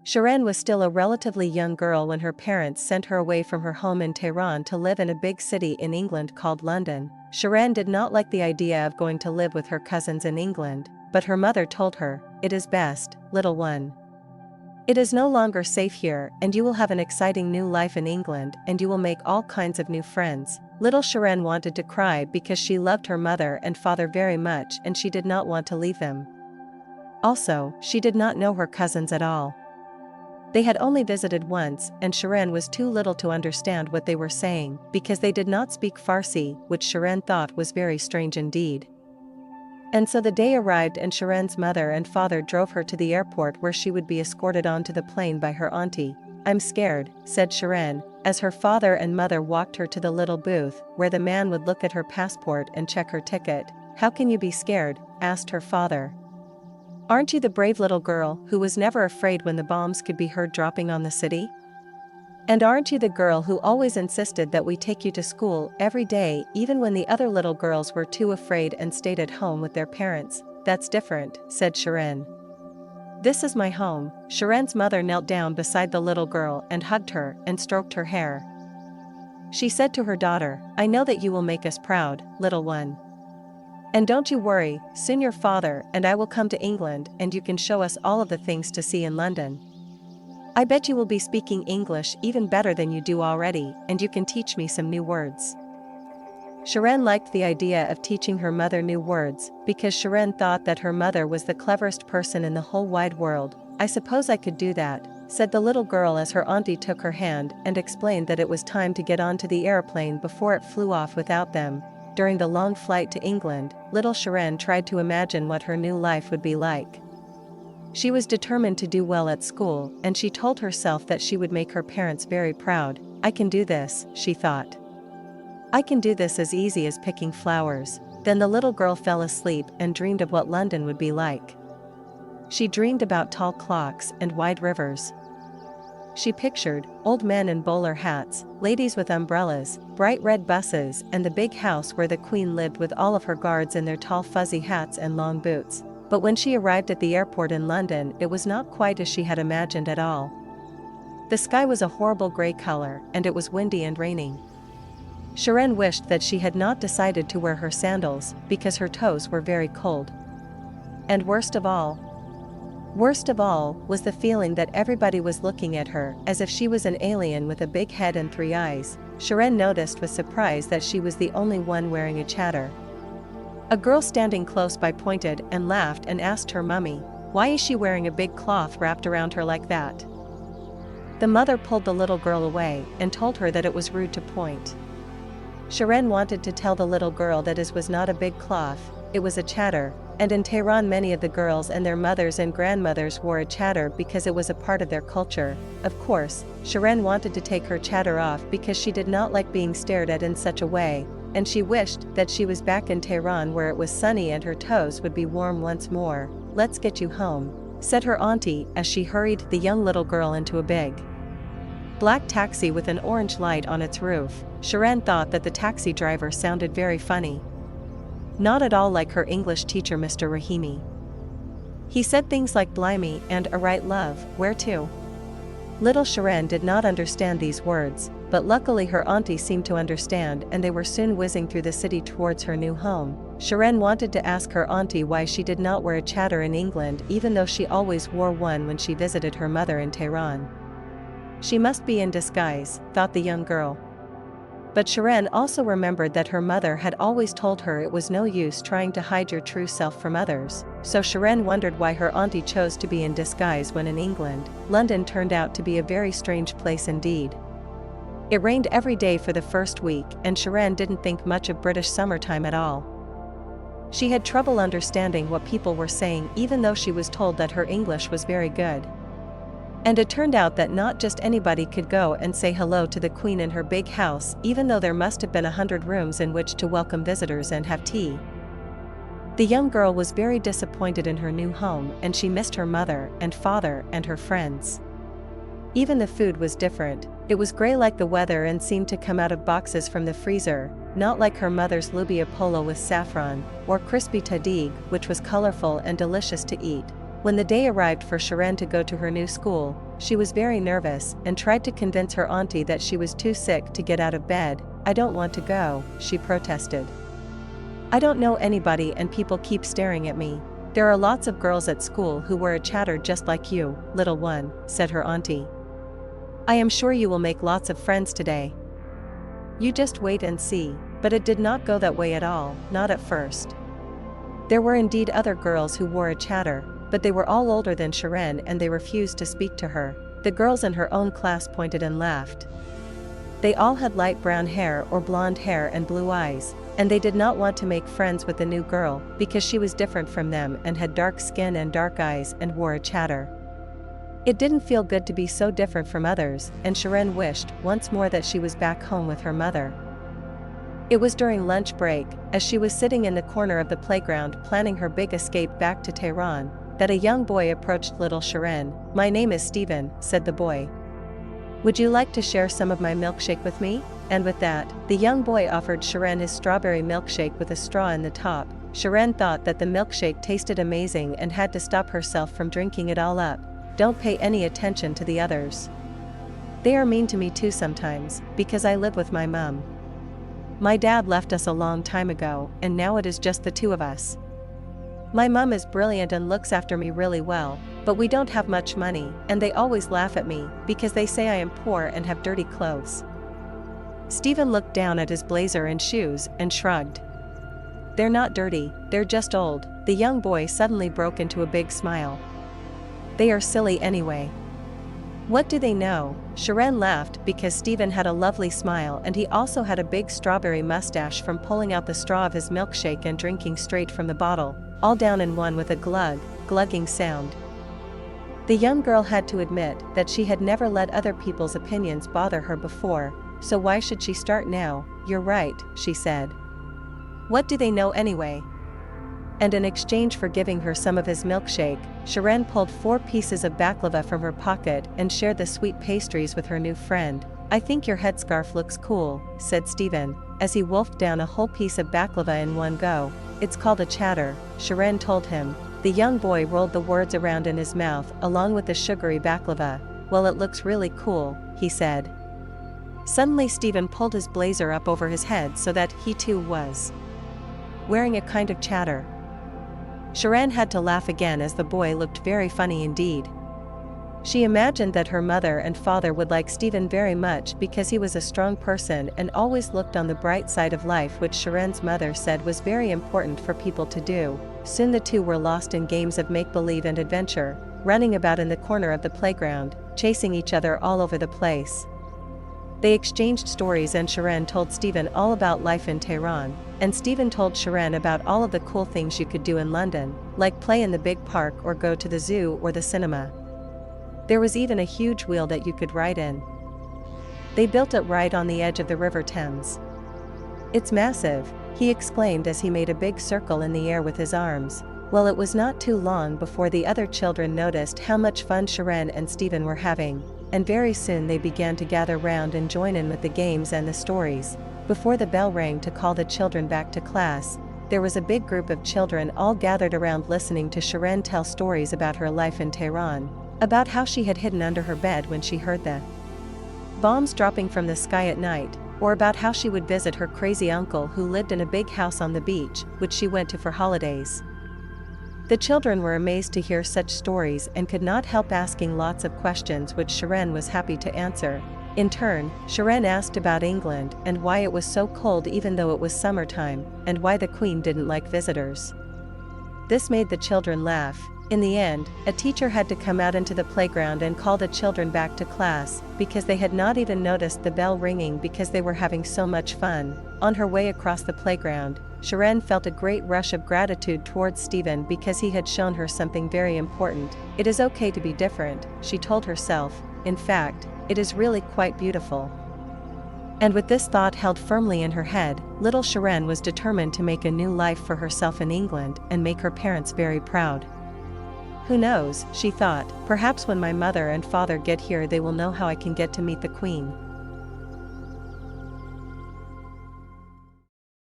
Shirin was still a relatively young girl when her parents sent her away from her home in Tehran to live in a big city in England called London. Shirin did not like the idea of going to live with her cousins in England, but her mother told her, "It is best, little one. It is no longer safe here, and you will have an exciting new life in England, and you will make all kinds of new friends." Little Shirin wanted to cry because she loved her mother and father very much and she did not want to leave them. Also, she did not know her cousins at all. They had only visited once, and Shirin was too little to understand what they were saying, because they did not speak Farsi, which Shirin thought was very strange indeed. And so the day arrived and Shirin's mother and father drove her to the airport where she would be escorted onto the plane by her auntie. "I'm scared," said Shirin, as her father and mother walked her to the little booth, where the man would look at her passport and check her ticket. "How can you be scared?" asked her father. "Aren't you the brave little girl who was never afraid when the bombs could be heard dropping on the city? And aren't you the girl who always insisted that we take you to school every day even when the other little girls were too afraid and stayed at home with their parents?" "That's different," said Shirin. "This is my home." Shirin's mother knelt down beside the little girl and hugged her and stroked her hair. She said to her daughter, "I know that you will make us proud, little one. And don't you worry, soon your father and I will come to England and you can show us all of the things to see in London. I bet you will be speaking English even better than you do already, and you can teach me some new words." Shirin liked the idea of teaching her mother new words, because Shirin thought that her mother was the cleverest person in the whole wide world. "I suppose I could do that," said the little girl as her auntie took her hand and explained that it was time to get onto the airplane before it flew off without them. During the long flight to England, little Shirin tried to imagine what her new life would be like. She was determined to do well at school, and she told herself that she would make her parents very proud. "I can do this," she thought. "I can do this as easy as picking flowers." Then the little girl fell asleep and dreamed of what London would be like. She dreamed about tall clocks and wide rivers. She pictured old men in bowler hats, ladies with umbrellas, bright red buses, and the big house where the Queen lived with all of her guards in their tall fuzzy hats and long boots. But when she arrived at the airport in London, it was not quite as she had imagined at all. The sky was a horrible grey color, and it was windy and raining. Shirin wished that she had not decided to wear her sandals, because her toes were very cold. And worst of all, was the feeling that everybody was looking at her as if she was an alien with a big head and 3 eyes. Shirin noticed with surprise that she was the only one wearing a chador. A girl standing close by pointed and laughed and asked her mummy, "Why is she wearing a big cloth wrapped around her like that?" The mother pulled the little girl away and told her that it was rude to point. Shirin wanted to tell the little girl that it was not a big cloth, it was a chador, and in Tehran many of the girls and their mothers and grandmothers wore a chador because it was a part of their culture. Of course, Shirin wanted to take her chador off because she did not like being stared at in such a way, and she wished that she was back in Tehran where it was sunny and her toes would be warm once more. "Let's get you home," said her auntie as she hurried the young little girl into a big black taxi with an orange light on its roof. Shirin thought that the taxi driver sounded very funny. Not at all like her English teacher Mr. Rahimi. He said things like "blimey" and "a right love, where to?" Little Shirin did not understand these words, but luckily her auntie seemed to understand and they were soon whizzing through the city towards her new home. Shirin wanted to ask her auntie why she did not wear a chador in England even though she always wore one when she visited her mother in Tehran. She must be in disguise, thought the young girl. But Shirin also remembered that her mother had always told her it was no use trying to hide your true self from others, so Shirin wondered why her auntie chose to be in disguise when in England. London turned out to be a very strange place indeed. It rained every day for the first week and Shirin didn't think much of British summertime at all. She had trouble understanding what people were saying even though she was told that her English was very good. And it turned out that not just anybody could go and say hello to the Queen in her big house even though there must have been 100 rooms in which to welcome visitors and have tea. The young girl was very disappointed in her new home and she missed her mother and father and her friends. Even the food was different. It was grey like the weather and seemed to come out of boxes from the freezer, not like her mother's lubia polo with saffron, or crispy tahdig, which was colorful and delicious to eat. When the day arrived for Shirin to go to her new school, she was very nervous and tried to convince her auntie that she was too sick to get out of bed. "I don't want to go," she protested. "I don't know anybody and people keep staring at me. There are lots of girls at school who wear a chatter just like you, little one," said her auntie. "I am sure you will make lots of friends today. You just wait and see." But it did not go that way at all, not at first. There were indeed other girls who wore a chatter, but they were all older than Shirin and they refused to speak to her. The girls in her own class pointed and laughed. They all had light brown hair or blonde hair and blue eyes, and they did not want to make friends with the new girl because she was different from them and had dark skin and dark eyes and wore a chatter. It didn't feel good to be so different from others, and Shirin wished once more that she was back home with her mother. It was during lunch break, as she was sitting in the corner of the playground planning her big escape back to Tehran, that a young boy approached little Shirin. "My name is Steven," said the boy. "Would you like to share some of my milkshake with me?" And with that, the young boy offered Shirin his strawberry milkshake with a straw in the top. Shirin thought that the milkshake tasted amazing and had to stop herself from drinking it all up. "Don't pay any attention to the others. They are mean to me too sometimes, because I live with my mum. My dad left us a long time ago, and now it is just the two of us. My mum is brilliant and looks after me really well, but we don't have much money, and they always laugh at me, because they say I am poor and have dirty clothes." Steven looked down at his blazer and shoes and shrugged. "They're not dirty, they're just old." The young boy suddenly broke into a big smile. "They are silly anyway. What do they know?" Shirin laughed because Steven had a lovely smile and he also had a big strawberry mustache from pulling out the straw of his milkshake and drinking straight from the bottle, all down in one with a glugging sound. The young girl had to admit that she had never let other people's opinions bother her before, so why should she start now? "You're right," she said. "What do they know anyway?" And in exchange for giving her some of his milkshake, Shirin pulled 4 pieces of baklava from her pocket and shared the sweet pastries with her new friend. "I think your headscarf looks cool," said Steven, as he wolfed down a whole piece of baklava in one go. "It's called a chatter," Shirin told him. The young boy rolled the words around in his mouth along with the sugary baklava. "Well, it looks really cool," he said. Suddenly Steven pulled his blazer up over his head so that he too was wearing a kind of chatter. Shirin had to laugh again as the boy looked very funny indeed. She imagined that her mother and father would like Steven very much because he was a strong person and always looked on the bright side of life, which Shirin's mother said was very important for people to do. Soon the two were lost in games of make-believe and adventure, running about in the corner of the playground, chasing each other all over the place. They exchanged stories and Shirin told Steven all about life in Tehran, and Steven told Shirin about all of the cool things you could do in London, like play in the big park or go to the zoo or the cinema. There was even a huge wheel that you could ride in. They built it right on the edge of the River Thames. "It's massive," he exclaimed as he made a big circle in the air with his arms. Well, it was not too long before the other children noticed how much fun Shirin and Steven were having, and very soon they began to gather round and join in with the games and the stories. Before the bell rang to call the children back to class, there was a big group of children all gathered around listening to Shirin tell stories about her life in Tehran, about how she had hidden under her bed when she heard the bombs dropping from the sky at night, or about how she would visit her crazy uncle who lived in a big house on the beach, which she went to for holidays. The children were amazed to hear such stories and could not help asking lots of questions which Shirin was happy to answer. In turn, Shirin asked about England and why it was so cold even though it was summertime, and why the Queen didn't like visitors. This made the children laugh. In the end, a teacher had to come out into the playground and call the children back to class, because they had not even noticed the bell ringing because they were having so much fun. On her way across the playground, Shirin felt a great rush of gratitude towards Steven because he had shown her something very important. It is okay to be different, she told herself. In fact, it is really quite beautiful. And with this thought held firmly in her head, little Shirin was determined to make a new life for herself in England and make her parents very proud. Who knows, she thought, perhaps when my mother and father get here they will know how I can get to meet the Queen.